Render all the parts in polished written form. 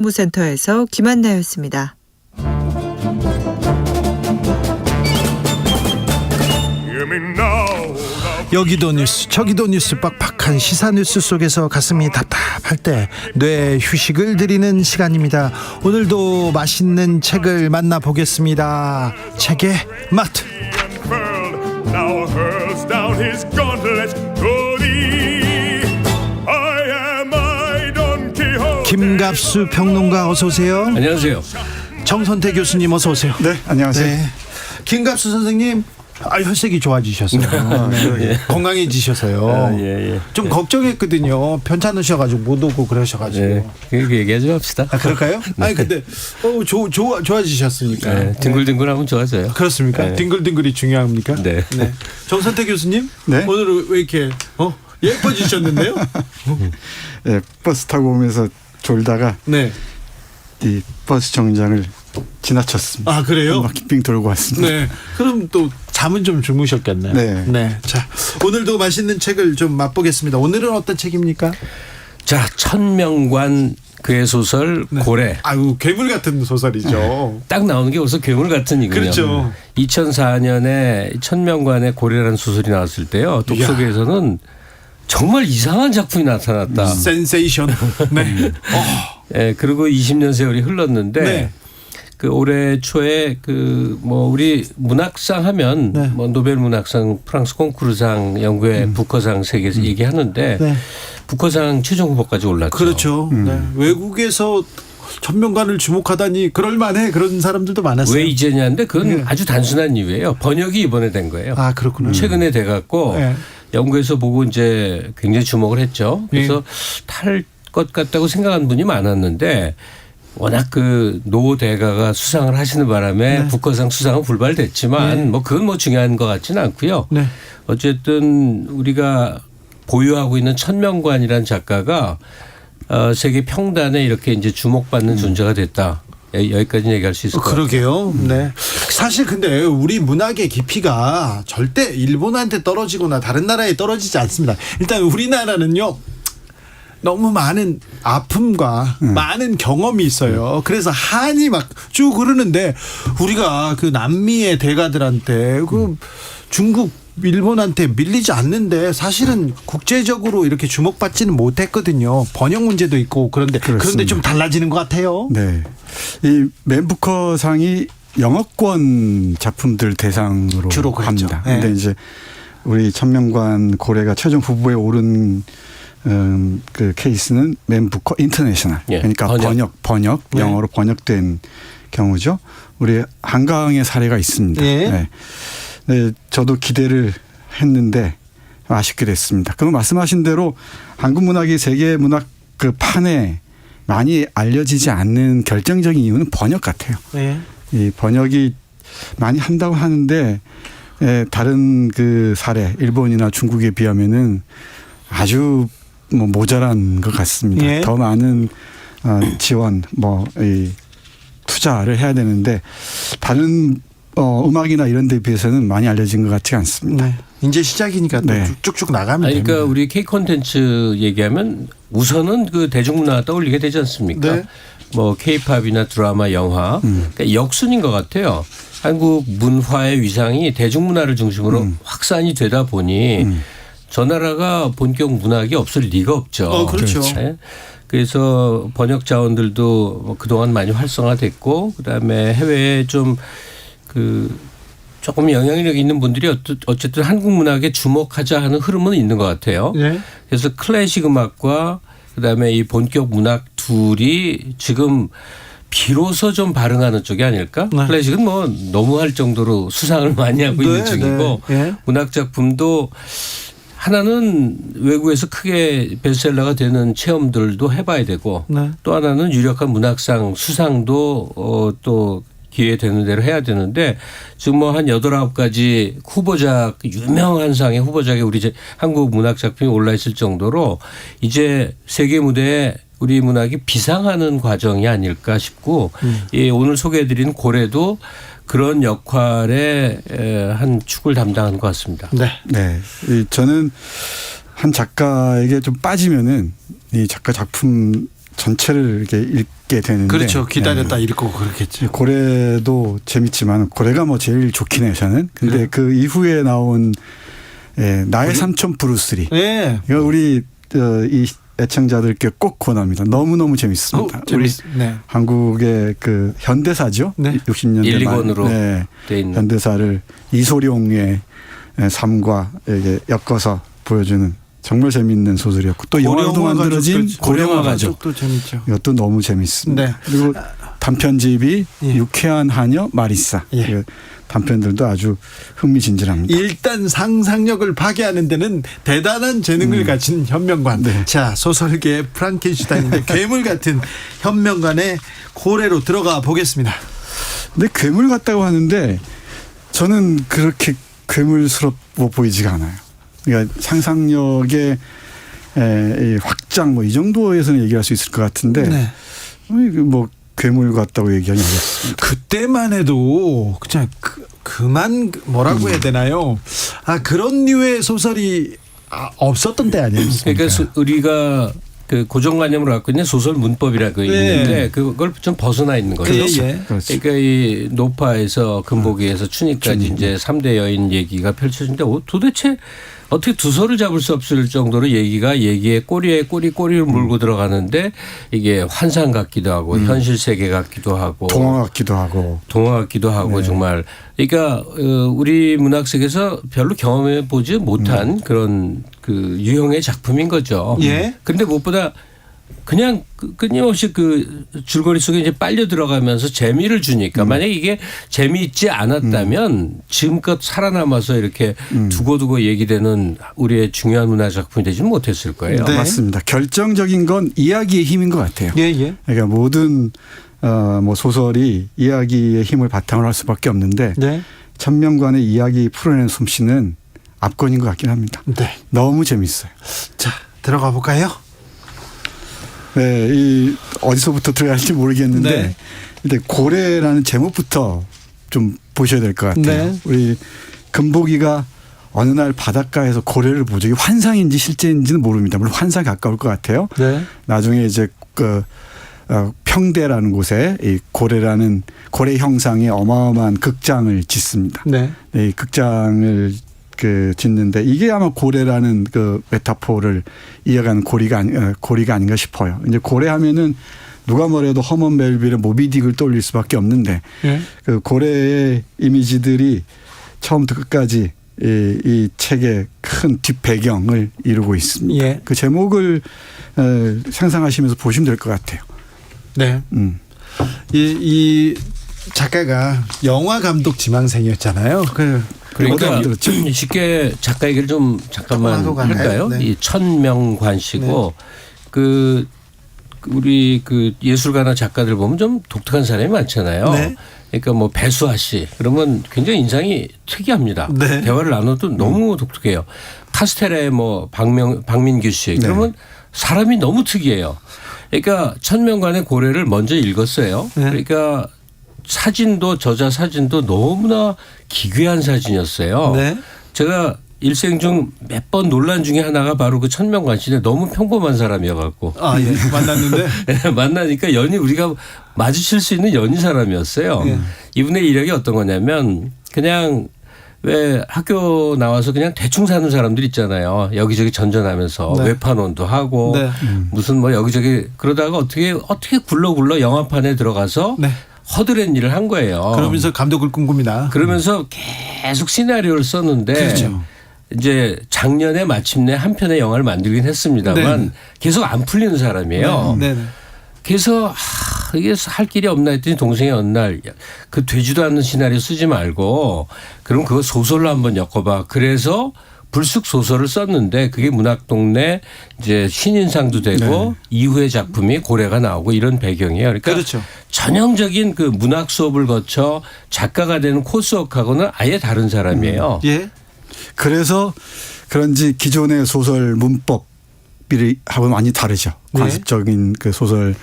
무센터에서 김한나였습니다. 여기도 뉴스 저기도 뉴스 빡빡한 시사 뉴스 속에서 가슴이 답답할 때 뇌 휴식을 드리는 시간입니다. 오늘도 맛있는 책을 만나보겠습니다. 책의 맛. 김갑수 평론가 어서 오세요. 안녕하세요. 정선태 교수님 어서 오세요. 네, 안녕하세요. 네. 김갑수 선생님 혈색이 좋아지셨어요. 네. 건강해지셔서요. 예. 좀 걱정했거든요. 편찮으셔가지고 못 오고 그러셔가지고. 네. 그 얘기 좀 합시다. 아, 그럴까요? 네. 아니 근데 좋아지셨으니까. 네. 딩글딩글하면 좋아져요. 그렇습니까? 네. 딩글딩글이 중요합니까? 네. 정선태 교수님. 네. 오늘 왜 이렇게 예뻐지셨는데요? 네, 버스 타고 오면서 졸다가 네. 이 버스 정류장을 지나쳤습니다. 아, 그래요? 한 바퀴 빙 돌고 왔습니다. 네. 그럼 또 잠은 좀 주무셨겠네요. 네. 자, 오늘도 맛있는 책을 좀 맛보겠습니다. 오늘은 어떤 책입니까? 자, 천명관 그의 소설 고래. 아유, 괴물 같은 소설이죠. 딱 나오는 게 벌써 괴물 같은 이군요. 그렇죠. 2004년에 천명관의 고래라는 소설이 나왔을 때요. 독서계에서는 정말 이상한 작품이 나타났다. 센세이션. 네. 예, 그리고 20년 세월이 흘렀는데 네. 그 올해 초에 우리 문학상 하면 네. 노벨 문학상, 프랑스 콩쿠르상, 영국의 부커상 세계에서 얘기하는데 네. 부커상 최종 후보까지 올랐죠. 그렇죠. 네. 외국에서 천명관을 주목하다니 그럴만해 그런 사람들도 많았어요. 왜 이제냐인데 그건 네. 아주 단순한 이유예요. 번역이 이번에 된 거예요. 아, 그렇구나. 최근에 돼갖고 네. 영국에서 보고 이제 굉장히 주목을 했죠. 그래서 탈 것 같다고 생각하는 분이 많았는데 워낙 그 노 대가가 수상을 하시는 바람에 부커상 수상은 불발됐지만 그건 중요한 것 같지는 않고요. 네. 어쨌든 우리가 보유하고 있는 천명관이라는 작가가 세계 평단에 이렇게 이제 주목받는 존재가 됐다. 여기까지 얘기할 수 있을 것 같아요. 그러게요. 네. 사실 근데 우리 문학의 깊이가 절대 일본한테 떨어지거나 다른 나라에 떨어지지 않습니다. 일단 우리나라는요. 너무 많은 아픔과 많은 경험이 있어요. 그래서 한이 막 쭉 흐르는데 우리가 그 남미의 대가들한테 그 중국 일본한테 밀리지 않는데 사실은 국제적으로 이렇게 주목받지는 못했거든요. 번역 문제도 있고 그런데 좀 달라지는 것 같아요. 네, 이 맨부커상이 영어권 작품들 대상으로 주로 그랬죠. 합니다. 네. 근데 이제 우리 천명관 고래가 최종 후보에 오른 그 케이스는 맨부커 인터내셔널. 예. 그러니까 번역 네. 영어로 번역된 경우죠. 우리 한강의 사례가 있습니다. 예. 네, 저도 기대를 했는데 아쉽게 됐습니다. 그럼 말씀하신 대로 한국 문학이 세계 문학 그 판에 많이 알려지지 않는 결정적인 이유는 번역 같아요. 네. 이 번역이 많이 한다고 하는데 다른 그 사례 일본이나 중국에 비하면은 아주 모자란 것 같습니다. 예. 더 많은 지원 이 투자를 해야 되는데 다른 음악이나 이런 데 비해서는 많이 알려진 것 같지 않습니다. 네. 이제 시작이니까 또 쭉쭉 나가면 그러니까 됩니다. 우리 K 콘텐츠 얘기하면 우선은 그 대중문화가 떠올리게 되지 않습니까? 네. K-팝이나 드라마, 영화 그러니까 역순인 것 같아요. 한국 문화의 위상이 대중문화를 중심으로 확산이 되다 보니 저 나라가 본격 문학이 없을 리가 없죠. 그렇죠. 네. 그래서 번역 자원들도 그동안 많이 활성화됐고 그다음에 해외에 좀 조금 영향력 있는 분들이 어쨌든 한국 문학에 주목하자 하는 흐름은 있는 것 같아요. 네. 그래서 클래식 음악과 그다음에 이 본격 문학 둘이 지금 비로소 좀 발흥하는 쪽이 아닐까? 네. 클래식은 너무 할 정도로 수상을 많이 하고 있는 중이고 네. 문학 작품도 하나는 외국에서 크게 베스트셀러가 되는 체험들도 해봐야 되고 또 하나는 유력한 문학상 수상도 또 기회 되는 대로 해야 되는데 지금 한 8, 9가지 후보작 유명한 상의 후보작에 우리 한국 문학 작품이 올라 있을 정도로 이제 세계 무대에 우리 문학이 비상하는 과정이 아닐까 싶고 오늘 소개해드린 고래도 그런 역할의 한 축을 담당하는 것 같습니다. 네. 저는 한 작가에게 좀 빠지면은 이 작가 작품 전체를 이렇게 읽게 되는데 그렇죠. 기다렸다 읽고 그렇겠죠. 고래도 재밌지만 고래가 뭐 제일 좋긴 해요 저는. 근데 그래요? 그 이후에 나온 나의 삼촌 브루스리. 네. 이거 우리 이 애청자들께 꼭 권합니다. 너무너무 재밌습니다. 우리 네. 한국의 그 현대사죠. 네. 60년대 1, 2권으로 네. 돼 있는. 현대사를 이소룡의 삶과 이게 엮어서 보여주는 정말 재밌는 소설이었고 또 영화도 만들어진 고령화 가족. 도 재밌죠. 이것도 너무 재밌습니다. 네. 그리고 단편집이 예. 유쾌한 하녀 마리사. 예. 그 단편들도 아주 흥미진진합니다. 일단 상상력을 파괴하는 데는 대단한 재능을 가진 현명관. 네. 자, 소설계 프랑켄슈타인인데 괴물 같은 현명관의 고래로 들어가 보겠습니다. 근데 괴물 같다고 하는데 저는 그렇게 괴물스럽고 보이지가 않아요. 그러니까 상상력의 이 확장 뭐 이 정도에서는 얘기할 수 있을 것 같은데 네. 뭐 괴물 같다고 얘기하기 어렵습니다. 그때만 해도 그냥 그만 뭐라고 해야 되나요? 아, 그런 류의 소설이 없었던 때 아니었습니까? 그러니까 우리가 그 고정관념으로 갖고 있는 소설 문법이라고 네. 있는데 그걸 좀 벗어나 있는 거죠. 그렇죠. 예. 그렇죠. 그러니까 이 노파에서 금보기에서 춘희까지 이제 3대 여인 얘기가 펼쳐지는데 도대체 어떻게 두 손을 잡을 수 없을 정도로 얘기의 꼬리를 물고 들어가는데 이게 환상 같기도 하고 현실 세계 같기도 하고 동화 같기도 하고 네. 정말 그러니까 우리 문학 세계에서 별로 경험해 보지 못한 그런 그 유형의 작품인 거죠. 예. 그런데 무엇보다 그냥 끊임없이 그 줄거리 속에 이제 빨려 들어가면서 재미를 주니까 만약에 이게 재미있지 않았다면 지금껏 살아남아서 이렇게 두고두고 얘기되는 우리의 중요한 문화 작품이 되지는 못했을 거예요. 네. 맞습니다. 결정적인 건 이야기의 힘인 것 같아요. 예, 예. 그러니까 모든 뭐 소설이 이야기의 힘을 바탕으로 할 수밖에 없는데 네. 천명관의 이야기 풀어내는 솜씨는 압권인 것 같긴 합니다. 네. 너무 재밌어요. 자, 들어가 볼까요? 네, 이 어디서부터 들어야 할지 모르겠는데 네. 일단 고래라는 제목부터 좀 보셔야 될 것 같아요. 네. 우리 금보기가 어느 날 바닷가에서 고래를 보죠. 이게 환상인지 실제인지는 모릅니다. 물론 환상에 가까울 것 같아요. 네. 나중에 이제 그 평대라는 곳에 이 고래라는 고래 형상의 어마어마한 극장을 짓습니다. 네. 이 극장을 그 짓는데 이게 아마 고래라는 그 메타포를 이어가는 고리가 아닌가 싶어요. 이제 고래하면은 누가 뭐래도 허먼 멜빌의 모비딕을 떠올릴 수밖에 없는데 예. 그 고래의 이미지들이 처음부터 끝까지 이 책의 큰 뒷배경을 이루고 있습니다. 예. 그 제목을 상상하시면서 보시면 될 것 같아요. 네. 이 작가가 영화 감독 지망생이었잖아요. 그러니까 그렇죠. 쉽게 작가 얘기를 좀 잠깐만 하고 가나요? 할까요? 네. 이 천명관 씨고 그 우리 그 예술가나 작가들 보면 좀 독특한 사람이 많잖아요. 네. 그러니까 뭐 배수아 씨 그러면 굉장히 인상이 특이합니다. 네. 대화를 나눠도 너무 독특해요. 카스텔의 뭐 박민규 씨 그러면 사람이 너무 특이해요. 그러니까 천명관의 고래를 먼저 읽었어요. 네. 그러니까 사진도 저자 사진도 너무나 기괴한 사진이었어요. 네. 제가 일생 중 몇 번 논란 중에 하나가 바로 그 천명관 씨인데 너무 평범한 사람이어갖고 아, 예. 만났는데. 만나니까 연이 우리가 마주칠 수 있는 연인 사람이었어요. 예. 이분의 이력이 어떤 거냐면 그냥 왜 학교 나와서 그냥 대충 사는 사람들 있잖아요. 여기저기 전전하면서 네. 외판원도 하고 네. 무슨 뭐 여기저기 그러다가 어떻게 굴러 영화판에 들어가서 네. 허드렛 일을 한 거예요. 그러면서 감독을 꿈꿉니다. 그러면서 계속 시나리오를 썼는데 그렇죠. 이제 작년에 마침내 한 편의 영화를 만들긴 했습니다만 네. 계속 안 풀리는 사람이에요. 네. 네. 그래서 이게 할 길이 없나 했더니 동생이 어느 날 그 되지도 않는 시나리오 쓰지 말고 그럼 그거 소설로 한번 엮어봐. 그래서 불쑥 소설을 썼는데 그게 문학동네 이제 신인상도 되고 이후의 작품이 고래가 나오고 이런 배경이에요. 그러니까 그렇죠. 전형적인 그 문학 수업을 거쳐 작가가 되는 코스웍하고는 아예 다른 사람이에요. 예. 그래서 그런지 기존의 소설 문법하고 많이 다르죠. 네. 관습적인 그 소설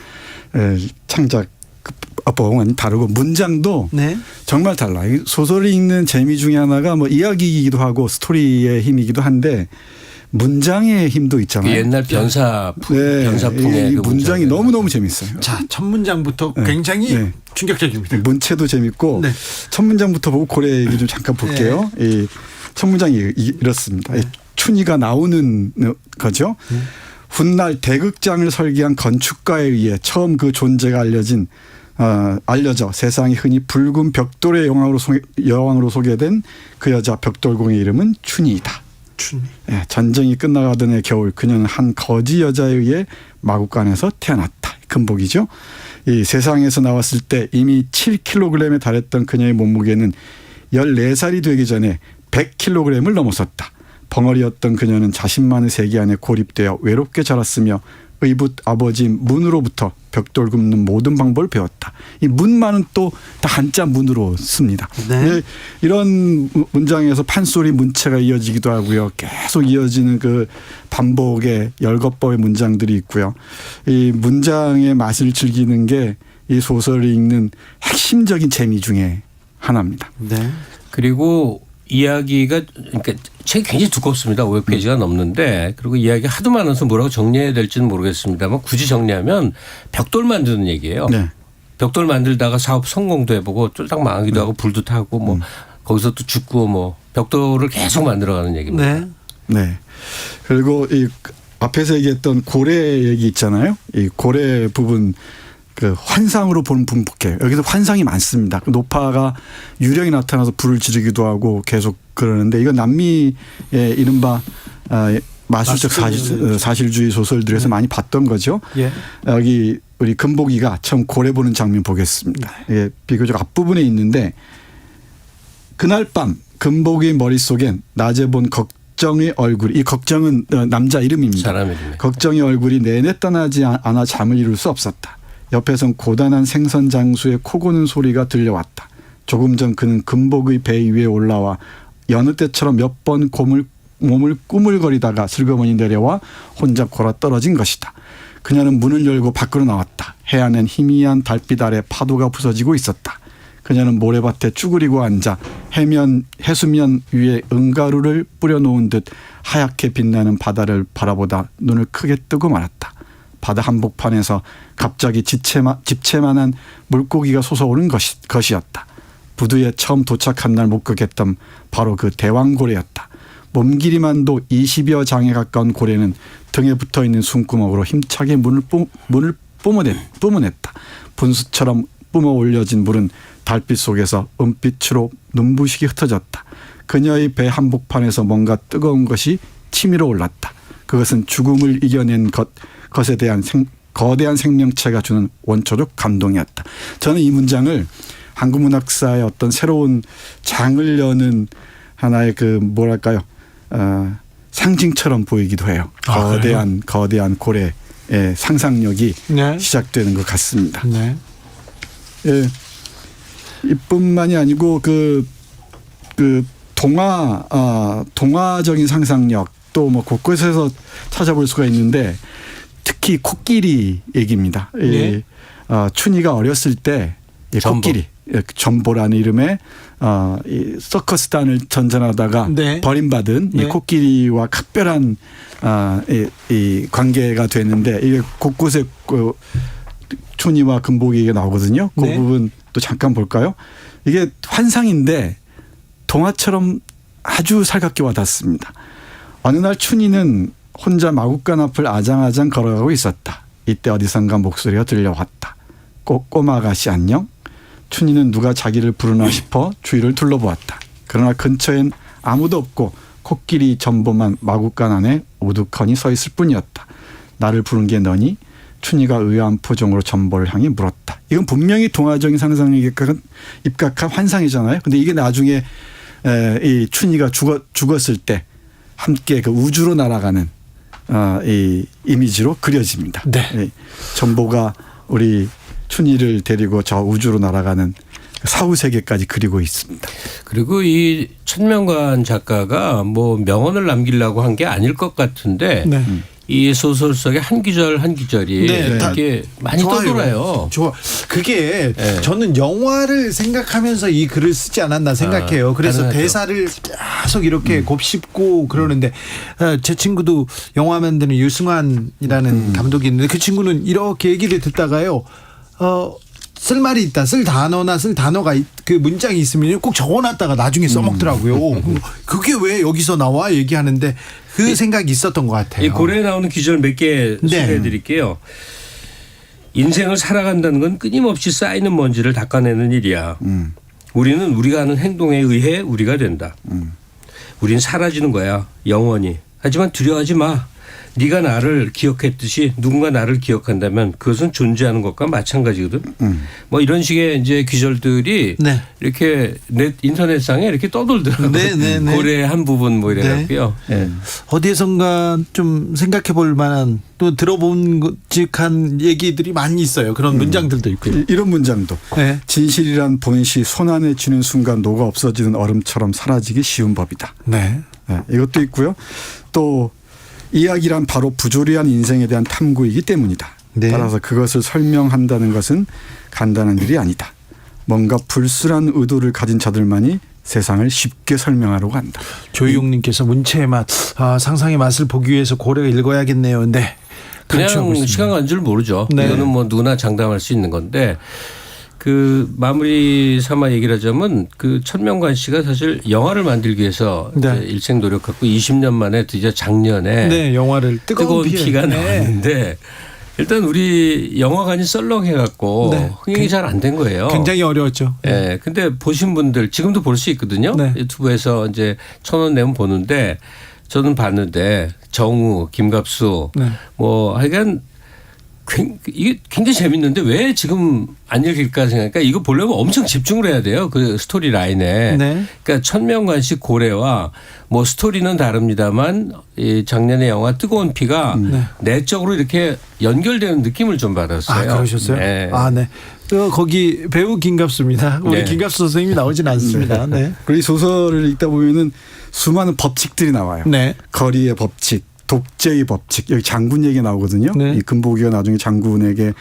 창작법은 많이 다르고 문장도 네. 정말 달라요. 소설을 읽는 재미 중에 하나가 뭐 이야기이기도 하고 스토리의 힘이기도 한데 문장의 힘도 그 있잖아요. 옛날 변사풍의 이 그 문장이 너무너무 재밌어요. 자, 첫 문장부터 네. 굉장히 네. 충격적입니다. 문체도 재밌고 네. 첫 문장부터 보고 고래 얘기 좀 잠깐 볼게요. 이 첫 문장이 이렇습니다. 이 춘희가 나오는 거죠. 훗날 대극장을 설계한 건축가에 의해 처음 그 존재가 알려져 세상에 흔히 붉은 벽돌의 여왕으로 소개된 그 여자 벽돌공의 이름은 춘희이다. 춘희. 예, 전쟁이 끝나가던 해 겨울 그녀는 한 거지 여자에 의해 마국간에서 태어났다. 금복이죠. 이 세상에서 나왔을 때 이미 7kg에 달했던 그녀의 몸무게는 14살이 되기 전에 100kg을 넘어섰다. 벙어리였던 그녀는 자신만의 세계 안에 고립되어 외롭게 자랐으며 의붓 아버지 문으로부터 벽돌 굽는 모든 방법을 배웠다. 이 문만은 또 다 한자 문으로 씁니다. 네. 이런 문장에서 판소리 문체가 이어지기도 하고요. 계속 이어지는 그 반복의 열거법의 문장들이 있고요. 이 문장의 맛을 즐기는 게 이 소설을 읽는 핵심적인 재미 중에 하나입니다. 네. 그리고 이야기가 그러니까 책이 굉장히 두껍습니다. 500페이지가 넘는데 그리고 이야기가 하도 많아서 뭐라고 정리해야 될지는 모르겠습니다만 굳이 정리하면 벽돌 만드는 얘기예요. 네. 벽돌 만들다가 사업 성공도 해보고 쫄딱 망하기도 하고 불도 타고 뭐 거기서 또 죽고 뭐 벽돌을 계속 만들어가는 얘기입니다. 네. 네. 그리고 이 앞에서 얘기했던 고래 얘기 있잖아요. 이 고래 부분 그 환상으로 보는 분복해요. 여기서 환상이 많습니다. 노파가 유령이 나타나서 불을 지르기도 하고 계속 그러는데 이건 남미의 이른바 마술적 사실주의 소설들에서 많이 봤던 거죠. 예. 여기 우리 금복이가 처음 고래 보는 장면 보겠습니다. 예, 비교적 앞부분에 있는데 그날 밤 금복의 머릿속엔 낮에 본 걱정의 얼굴, 이 걱정은 남자 이름입니다. 사람 이름이에요. 걱정의 얼굴이 내내 떠나지 않아 잠을 이룰 수 없었다. 옆에선 고단한 생선 장수의 코 고는 소리가 들려왔다. 조금 전 그는 금복의 배 위에 올라와 여느 때처럼 몇 번 몸을 꾸물거리다가 슬그머니 내려와 혼자 골아 떨어진 것이다. 그녀는 문을 열고 밖으로 나왔다. 해안엔 희미한 달빛 아래 파도가 부서지고 있었다. 그녀는 모래밭에 쭈그리고 앉아 해수면 위에 은가루를 뿌려놓은 듯 하얗게 빛나는 바다를 바라보다 눈을 크게 뜨고 말았다. 바다 한복판에서 갑자기 집채만한 물고기가 솟아오른 것이었다. 부두에 처음 도착한 날 목격했던 바로 그 대왕고래였다. 몸길이만도 20여 장에 가까운 고래는 등에 붙어있는 숨구멍으로 힘차게 문을 뿜어냈다. 분수처럼 뿜어 올려진 물은 달빛 속에서 은빛으로 눈부시게 흩어졌다. 그녀의 배 한복판에서 뭔가 뜨거운 것이 치밀어 올랐다. 그것은 죽음을 이겨낸 것에 대한 거대한 생명체가 주는 원초적 감동이었다. 저는 이 문장을 한국 문학사의 어떤 새로운 장을 여는 하나의 그 뭐랄까요 상징처럼 보이기도 해요. 거대한 고래의 상상력이 네. 시작되는 것 같습니다. 네. 예, 이뿐만이 아니고 그 동화적인 상상력 또 뭐 곳곳에서 찾아볼 수가 있는데 특히 코끼리 얘기입니다. 네. 춘희가 어렸을 때 코끼리 전보라는 이름의 이 서커스단을 전전하다가 네. 버림받은 네. 이 코끼리와 각별한 이 관계가 됐는데 이게 곳곳에 그 춘희와 금복이가 나오거든요. 그 네. 부분 또 잠깐 볼까요? 이게 환상인데 동화처럼 아주 살갑게 와닿습니다. 어느 날 춘희는 혼자 마국간 앞을 아장아장 걸어가고 있었다. 이때 어디선가 목소리가 들려왔다. 꼬마 아가씨 안녕? 춘희는 누가 자기를 부르나 싶어 주위를 둘러보았다. 그러나 근처엔 아무도 없고 코끼리 전보만 마국간 안에 우두커니 서 있을 뿐이었다. 나를 부른 게 너니? 춘희가 의아한 표정으로 전보를 향해 물었다. 이건 분명히 동화적인 상상에 입각한 환상이잖아요. 근데 이게 나중에 이 춘희가 죽었을 때 함께 그 우주로 날아가는 이 이미지로 그려집니다. 네. 전보가 우리 춘희를 데리고 저 우주로 날아가는 사후 세계까지 그리고 있습니다. 그리고 이 천명관 작가가 뭐 명언을 남기려고 한 게 아닐 것 같은데 네. 이 소설 속의 한 구절 한 구절이 네, 이렇게 많이 좋아요. 떠돌아요. 좋아. 그게 네. 저는 영화를 생각하면서 이 글을 쓰지 않았나 생각해요. 그래서 가능하죠. 대사를 계속 이렇게 곱씹고 그러는데 제 친구도 영화 만드는 유승환이라는 감독이 있는데 그 친구는 이렇게 얘기를 듣다가요. 쓸 말이 있다. 쓸 단어나 쓸 단어가 그 문장이 있으면 꼭 적어놨다가 나중에 써먹더라고요. 그게 왜 여기서 나와 얘기하는데 그 생각이 있었던 것 같아요. 이 고래에 나오는 구절 몇 개 네. 소개해 드릴게요. 인생을 살아간다는 건 끊임없이 쌓이는 먼지를 닦아내는 일이야. 우리는 우리가 하는 행동에 의해 우리가 된다. 우린 사라지는 거야. 영원히. 하지만 두려워하지 마. 네가 나를 기억했듯이 누군가 나를 기억한다면 그것은 존재하는 것과 마찬가지거든. 뭐 이런 식의 이제 구절들이 네. 이렇게 인터넷상에 이렇게 떠돌더라고요. 네, 네, 네. 고래의 한 부분 뭐 이래갖고요. 네. 어디에선가 좀 생각해 볼 만한 또 들어본 직한 얘기들이 많이 있어요. 그런 문장들도 있고요. 이런 문장도 네. 진실이란 본시 손 안에 쥐는 순간 녹아 없어지는 얼음처럼 사라지기 쉬운 법이다. 네. 네, 이것도 있고요. 또 이야기란 바로 부조리한 인생에 대한 탐구이기 때문이다. 네. 따라서 그것을 설명한다는 것은 간단한 일이 아니다. 뭔가 불순한 의도를 가진 자들만이 세상을 쉽게 설명하려고 한다. 조희용님께서 문체의 맛, 상상의 맛을 보기 위해서 고래가 읽어야겠네요. 네. 그냥 시간 간 줄 모르죠. 네. 이거는 뭐 누구나 장담할 수 있는 건데 그 마무리 삼아 얘기를 하자면 그 천명관 씨가 사실 영화를 만들기 위해서 네. 일생 노력했고 20년 만에 드디어 작년에 네, 영화를 뜨거운 피가 나왔는데 일단 우리 영화관이 썰렁해갖고 네. 흥행이 잘 안 된 거예요. 굉장히 어려웠죠. 예. 근데 보신 분들 지금도 볼 수 있거든요. 네. 유튜브에서 이제 1,000원 내면 보는데 저는 봤는데 정우, 김갑수 네. 뭐 하여간 이게 굉장히 재밌는데 왜 지금 안 읽힐까 생각하니까 이거 보려면 엄청 집중을 해야 돼요. 그 스토리 라인에. 네. 그러니까 천명관식 고래와 뭐 스토리는 다릅니다만 이 작년의 영화 뜨거운 피가 내적으로 이렇게 연결되는 느낌을 좀 받았어요. 그러셨어요? 네. 네. 거기 배우 김갑수입니다. 우리 네. 김갑수 선생님이 나오진 않습니다. 네. 그리고 이 소설을 읽다 보면은 수많은 법칙들이 나와요. 네. 거리의 법칙, 독재의 법칙. 여기 장군 얘기 나오거든요. 네. 이 금보기가 나중에 장군에게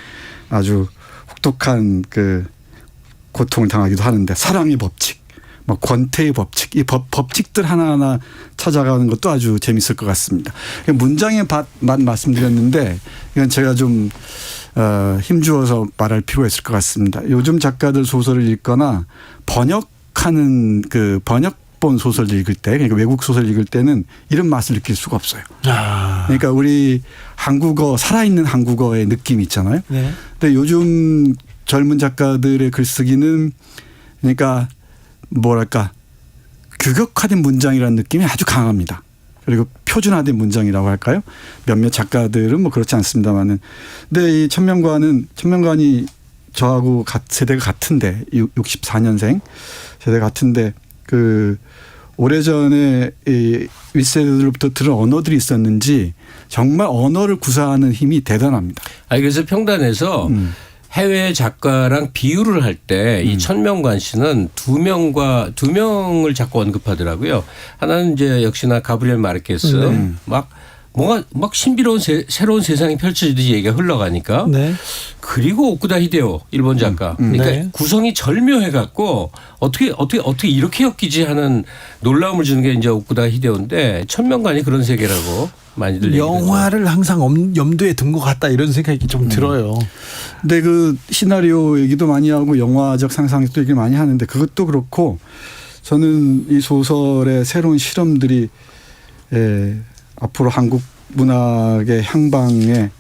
아주 혹독한 그 고통을 당하기도 하는데 사랑의 법칙, 뭐 권태의 법칙, 이 법칙들 하나하나 찾아가는 것도 아주 재밌을 것 같습니다. 문장의 맛 말씀드렸는데 이건 제가 좀 힘주어서 말할 필요가 있을 것 같습니다. 요즘 작가들 소설을 읽거나 번역하는 그 번역본 소설을 읽을 때, 그러니까 외국 소설 읽을 때는 이런 맛을 느낄 수가 없어요. 그러니까 우리 한국어, 살아있는 한국어의 느낌이 있잖아요. 네. 근데 요즘 젊은 작가들의 글쓰기는 그러니까 뭐랄까 규격화된 문장이라는 느낌이 아주 강합니다. 그리고 표준화된 문장이라고 할까요? 몇몇 작가들은 뭐 그렇지 않습니다만은. 근데 이 천명관이 저하고 세대가 같은데 64년생 세대 같은데 그 오래전에 이 윗세대들로부터 들은 언어들이 있었는지 정말 언어를 구사하는 힘이 대단합니다. 그래서 평단에서 해외 작가랑 비유를 할 때 이 천명관 씨는 두 명을 자꾸 언급하더라고요. 하나는 이제 역시나 가브리엘 마르케스 막 신비로운 새로운 세상이 펼쳐지듯이 얘기가 흘러가니까. 네. 그리고 오쿠다 히데오 일본 작가. 그러니까 네. 구성이 절묘해 갖고 어떻게 이렇게 엮이지 하는 놀라움을 주는 게 이제 오쿠다 히데오인데 천명관이 그런 세계라고 많이들 얘기하죠. 영화를 항상 염두에 둔 것 같다 이런 생각이 좀 들어요. 근데 그 시나리오 얘기도 많이 하고 영화적 상상도 얘기를 많이 하는데 그것도 그렇고 저는 이 소설의 새로운 실험들이 앞으로 한국 문학의 향방에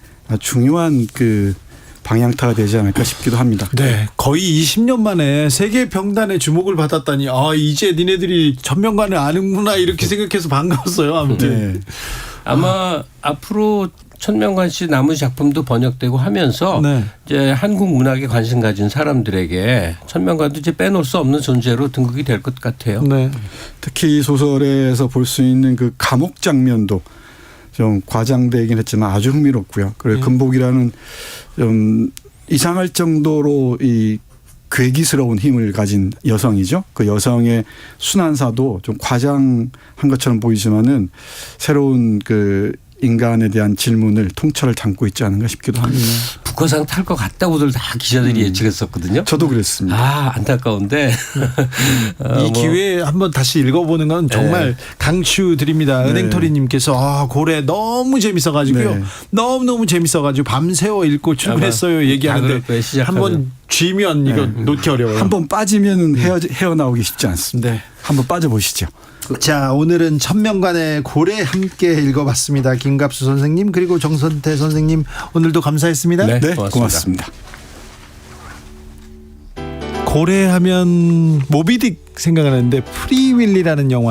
중요한 그 방향타가 되지 않을까 싶기도 합니다. 네, 거의 20년 만에 세계 병단의 주목을 받았다니 이제 니네들이 천명관을 아는구나 이렇게 생각해서 반가웠어요. 아무튼 네. 아마 앞으로 천명관 씨 남은 작품도 번역되고 하면서 네. 이제 한국 문학에 관심 가진 사람들에게 천명관도 이제 빼놓을 수 없는 존재로 등극이 될 것 같아요. 네. 특히 이 소설에서 볼 수 있는 그 감옥 장면도 좀 과장되긴 했지만 아주 흥미롭고요. 그리고 금복이라는 좀 이상할 정도로 이 괴기스러운 힘을 가진 여성이죠. 그 여성의 순환사도 좀 과장한 것처럼 보이지만은 새로운 그 인간에 대한 질문을 통찰을 담고 있지 않은가 싶기도 합니다. 북한상 탈 것 같다고들 다 기자들이 예측했었거든요. 저도 그랬습니다. 아, 안타까운데. 이 기회에 한번 다시 읽어보는 건 정말 강추드립니다. 네. 은행토리님께서 고래 너무 재밌어가지고요. 네. 너무너무 재밌어가지고 밤새워 읽고 출근했어요. 얘기하는데 그럴 거예요, 시작하면. 한번 쥐면 이거 놓기 어려워요. 한번 빠지면 헤어나오기 쉽지 않습니다. 네. 한번 빠져보시죠. 자, 오늘은 천명관의 고래 함께 읽어봤습니다. 김갑수 선생님 그리고 정선태 선생님 오늘도 감사했습니다. 네, 고맙습니다. 고래 하면 모비딕 생각나는데 프리윌리라는 영화